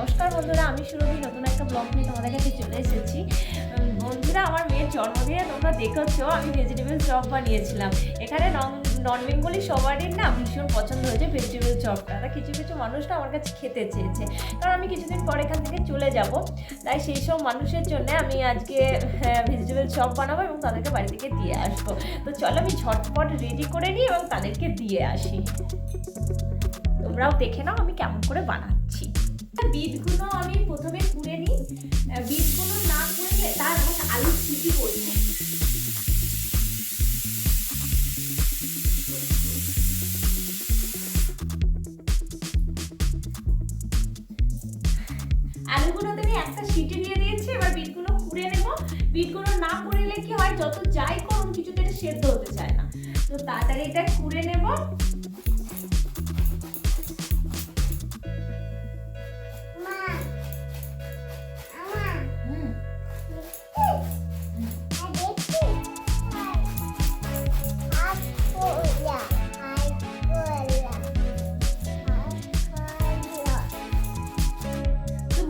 নমস্কার বন্ধুরা, আমি সুরভি নতুন একটা ব্লগ নিয়ে তোমাদের কাছে চলে এসেছি। বন্ধুরা, আমার মেয়ের জন্মদিনে তোমরা দেখেছো আমি ভেজিটেবল চপ বানিয়েছিলাম। এখানে নন বেঙ্গলি সবারই না ভীষণ পছন্দ হয়েছে ভেজিটেবল চপটা। তা কিছু কিছু মানুষ না আমার কাছে খেতে চেয়েছে, কারণ আমি কিছুদিন পর এখান থেকে চলে যাব। তাই সেই সব মানুষের জন্য আমি আজকে ভেজিটেবল চপ বানাবো এবং তাদেরকে বাড়ি থেকে দিয়ে আসবো। তো চলো আমি ঝটপট রেডি করে নিই এবং তাদেরকে দিয়ে আসি। তোমরাও দেখে নাও আমি কেমন করে বানাচ্ছি। বিটগুলো আমি প্রথমে কুড়ে নিই। বিটগুলো না কুড়ে তার আমার আলু সিটি করছি। আলুগুলোতে আমি একটা সিটি দিয়ে দিয়েছি। এবার বিটগুলো কুড়ে নেব। বিটগুলো না কুড়েলে কি হয়, যত যাই করুন কিছুতে এটা সেদ্ধ হতে চায় না। তো তাড়াতাড়ি এটা কুড়ে নেব।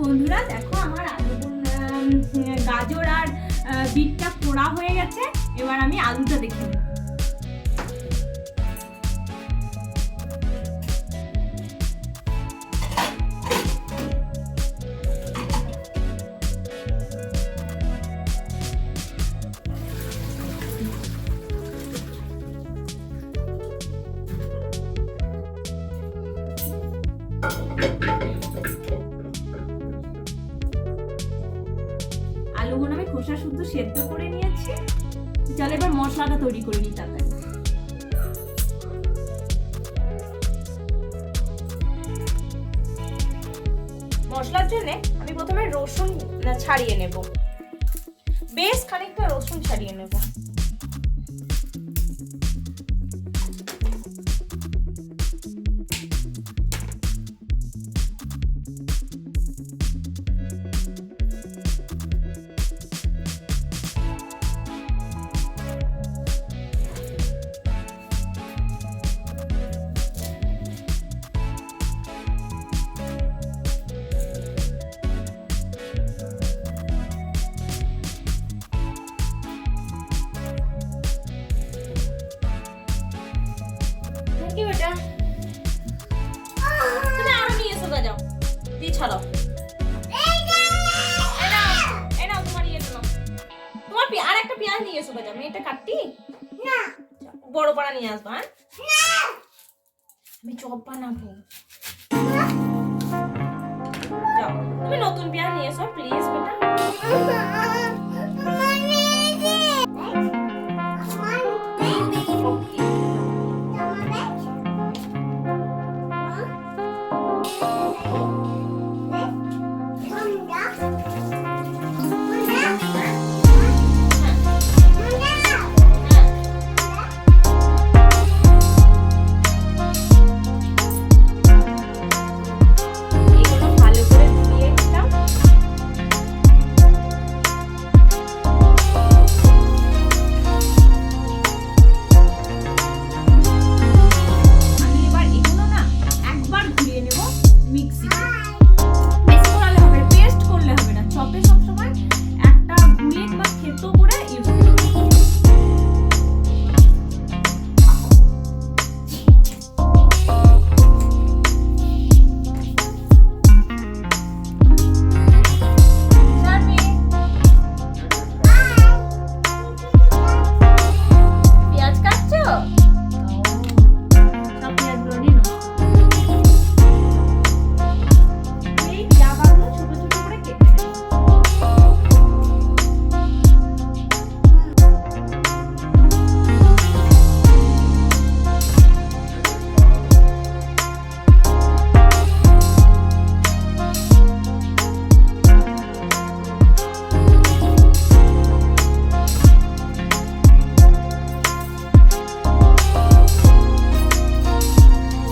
বন্ধুরা দেখো, আমার গাজর আর বিটটা পোড়া হয়ে গেছে। এবার আমি আলুটা দেখে নেব। আলুগুলো আমি খোসা শুদ্ধ সেদ্ধ করে নিয়েছি। চল এবার মশলাটা তৈরি করে নিই তাড়াতাড়ি। মশলার জন্য আমি প্রথমে রসুন ছাড়িয়ে নেব। বেশ খানিকটা রসুন ছাড়িয়ে নেব। কি বেটা, তুমি আরো নিয়ে এসো, যাও দিয়ে ছাড়াও। এনাও তোমার ইয়ে নাও, তোমার আর একটা পেঁয়াজ নিয়ে এসো, যাও। আমি এটা কাটটি না, বড় পাড়া নিয়ে আসবা। হ্যাঁ, আমি চপ বানাবো। যাও, তুমি নতুন পেঁয়াজ নিয়ে এসো প্লিজ বেটা।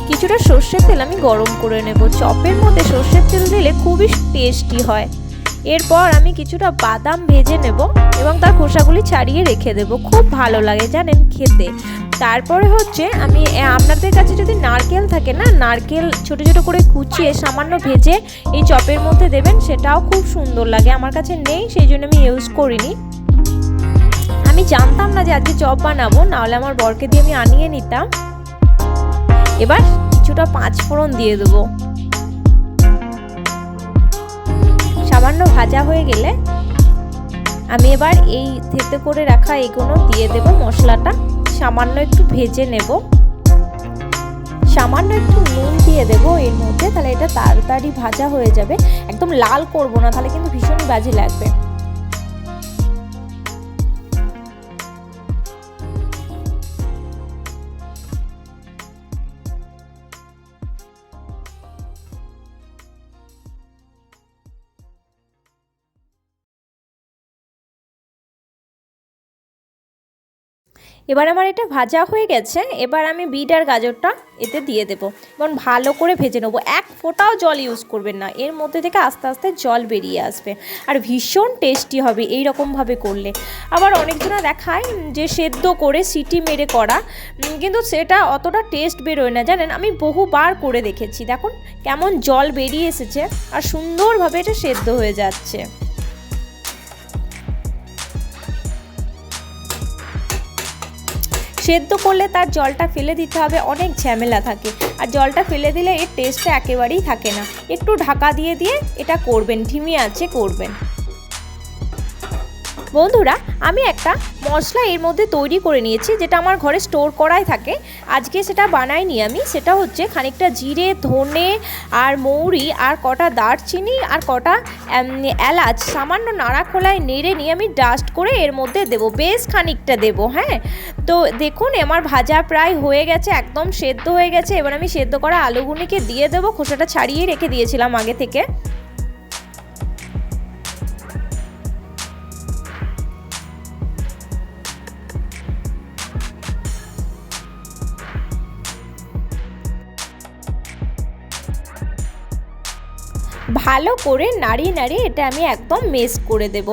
কিছুটা সর্ষের তেল আমি গরম করে নেব। চপের মধ্যে সর্ষের তেল দিলে খুবই টেস্টি হয়। এরপর আমি কিছুটা বাদাম ভেজে নেব এবং তার খোসাগুলি ছাড়িয়ে রেখে দেব। খুব ভালো লাগে জানেন খেতে। তারপরে হচ্ছে আমি আপনাদের কাছে যদি নারকেল থাকে না, নারকেল ছোট ছোট করে কুচিয়ে সামান্য ভেজে এই চপের মধ্যে দেবেন, সেটাও খুব সুন্দর লাগে। আমার কাছে নেই, সেই জন্য আমি ইউজ করিনি। আমি জানতাম না যে আজকে চপ বানাবো, নাহলে আমার বরকে দিয়ে আমি আনিয়ে নিতাম। এবার কিছুটা পাঁচ ফোড়ন দিয়ে দেবো। সামান্য ভাজা হয়ে গেলে আমি এবার এই থেতে করে রাখা এগুলো দিয়ে দেব। মশলাটা সামান্য একটু ভেজে নেব, সামান্য একটু নুন দিয়ে দেবো এর মধ্যে, তাহলে এটা তাড়াতাড়ি ভাজা হয়ে যাবে। একদম লাল করব না, তাহলে কিন্তু ভীষণই বাজে লাগবে। এবার আমার এটা ভাজা হয়ে গেছে। এবার আমি বিট আর গাজরটা এতে দিয়ে দেবো এবং ভালো করে ভেজে নেবো। এক ফোঁটাও জল ইউজ করবেন না, এর মধ্যে থেকে আস্তে আস্তে জল বেরিয়ে আসবে আর ভীষণ টেস্টি হবে এই রকমভাবে করলে। আবার অনেকজনা দেখায় যে সেদ্ধ করে সিটি মেরে করা, কিন্তু সেটা অতটা টেস্ট বেরোয় না জানেন। আমি বহুবার করে দেখেছি, দেখুন কেমন জল বেরিয়ে এসেছে আর সুন্দরভাবে এটা সেদ্ধ হয়ে যাচ্ছে। সেদ্ধ করলে তার জলটা ফেলে দিতে হবে, অনেক ঝামেলা থাকে, আর জলটা ফেলে দিলে এর টেস্টটা একেবারেই থাকে না। একটু ঢাকা দিয়ে দিয়ে এটা করবেন, ধিমি আঁচে করবেন। বন্ধুরা, আমি একটা মশলা এর মধ্যে তৈরি করে নিয়েছি, যেটা আমার ঘরে স্টোর করাই থাকে। আজকে সেটা বানাইনি আমি, সেটা হচ্ছে খানিকটা জিরে, ধনে আর মৌরি আর কটা দারচিনি আর কটা এলাচ সামান্য নাড়া খোলায় নেড়ে নিয়ে আমি ডাস্ট করে এর মধ্যে দেবো, বেশ খানিকটা দেবো। হ্যাঁ, তো দেখুন আমার ভাজা প্রায় হয়ে গেছে, একদম সেদ্ধ হয়ে গেছে। এবার আমি সেদ্ধ করা আলুগুলিকে দিয়ে দেবো, খোসাটা ছাড়িয়ে রেখে দিয়েছিলাম আগে থেকে। ভালো করে নাড়িয়ে নাড়িয়ে এটা আমি একদম মেশ করে দেব।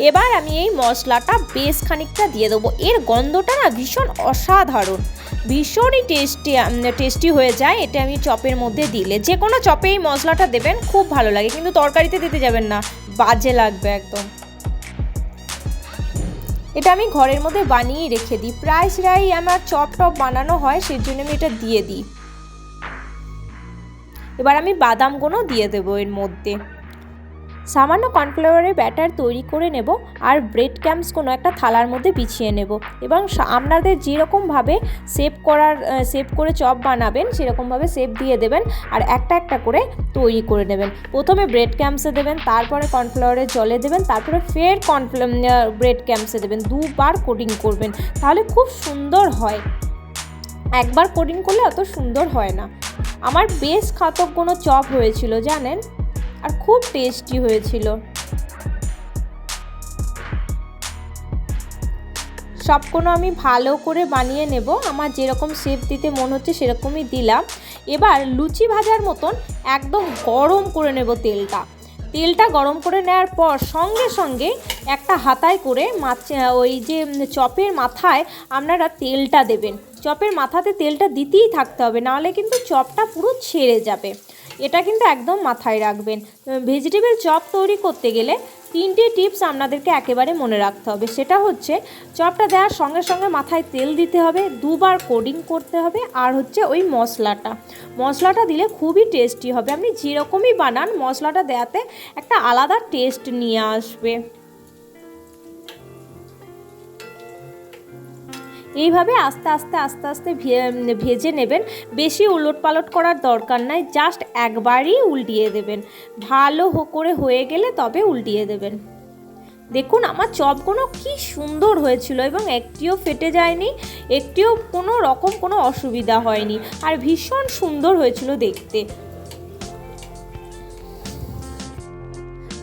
এবার আমি এই মশলাটা বেশ খানিকটা দিয়ে দেবো। এর গন্ধটা না ভীষণ অসাধারণ, ভীষণই টেস্টি হয়ে যায় এটা আমি চপের মধ্যে দিলে। যে কোনো চপে এই মশলাটা দেবেন, খুব ভালো লাগে, কিন্তু তরকারিতে দিতে যাবেন না, বাজে লাগবে একদম। এটা আমি ঘরের মধ্যে বানিয়ে রেখে দিই, প্রায় আমার চপ বানানো হয়, সেই জন্য আমি এটা দিয়ে দিই। এবার আমি বাদামগুলো দিয়ে দেবো এর মধ্যে। সামান্য কর্নফ্লাওয়ারের ব্যাটার তৈরি করে নেব আর ব্রেড ক্রাম্পস কোনো একটা থালার মধ্যে বিছিয়ে নেব এবং আপনাদের যেরকমভাবে শেপ করে চপ বানাবেন সেরকমভাবে শেপ দিয়ে দেবেন আর একটা একটা করে তৈরি করে নেবেন। প্রথমে ব্রেড ক্রাম্পসে দেবেন, তারপরে কর্নফ্লাওয়ারের জলে দেবেন, তারপরে ফের ব্রেড ক্রাম্পসে দেবেন। দুবার কোটিং করবেন, তাহলে খুব সুন্দর হয়। একবার কোটিং করলে অত সুন্দর হয় না। আমার বেশ খাতক কোনো চপ হয়েছিল জানেন, আর খুব টেস্টি হয়েছিল। সবগুলো আমি ভালো করে বানিয়ে নেব, আমার যেরকম শেপ দিতে মন হচ্ছে সেরকমই দিলাম। এবার লুচি ভাজার মতন একদম গরম করে নেব তেলটা গরম করে নেওয়ার পর সঙ্গে সঙ্গে একটা হাতায় করে ওই যে চপের মাথায় আপনারা তেলটা দেবেন। চপের মাথাতে তেলটা দিতেই থাকতে হবে, নাহলে কিন্তু চপটা পুরো ছেড়ে যাবে। এটা কিন্তু একদম মাথায় রাখবেন। ভেজিটেবল চপ তৈরি করতে গেলে 3টে টিপস আপনাদেরকে একেবারে মনে রাখতে হবে। সেটা হচ্ছে চপটা দেওয়ার সঙ্গে সঙ্গে মাথায় তেল দিতে হবে, দুবার কোটিং করতে হবে, আর হচ্ছে ওই মশলাটা দিলে খুবই টেস্টি হবে। আপনি যেরকমই বানান মশলাটা দেওয়াতে একটা আলাদা টেস্ট নিয়ে আসবে। এইভাবে আস্তে আস্তে ভেজে নেবেন। বেশি উলটপালট করার দরকার নাই, জাস্ট একবারই উল্টিয়ে দেবেন। ভালো করে হয়ে গেলে তবে উল্টিয়ে দেবেন। দেখুন আমার চপগুলো কি সুন্দর হয়েছিল এবং একটিও ফেটে যায়নি, একটিও কোনো রকম কোনো অসুবিধা হয়নি, আর ভীষণ সুন্দর হয়েছিল দেখতে।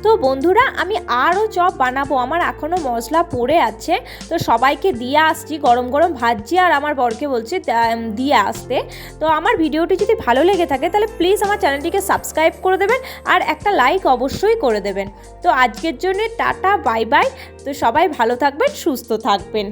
তো বন্ধুরা, আমি আরও চপ বানাবো, আমার এখনও মশলা পড়ে আছে, তো সবাইকে দিয়ে আসছি, গরম গরম ভাজছি আর আমার বরকে বলছি দিয়ে আসতে। তো আমার ভিডিওটি যদি ভালো লেগে থাকে তাহলে প্লিজ আমার চ্যানেলটিকে সাবস্ক্রাইব করে দেবেন আর একটা লাইক অবশ্যই করে দেবেন। তো আজকের জন্য টাটা, বাই বাই। তো সবাই ভালো থাকবেন, সুস্থ থাকবেন।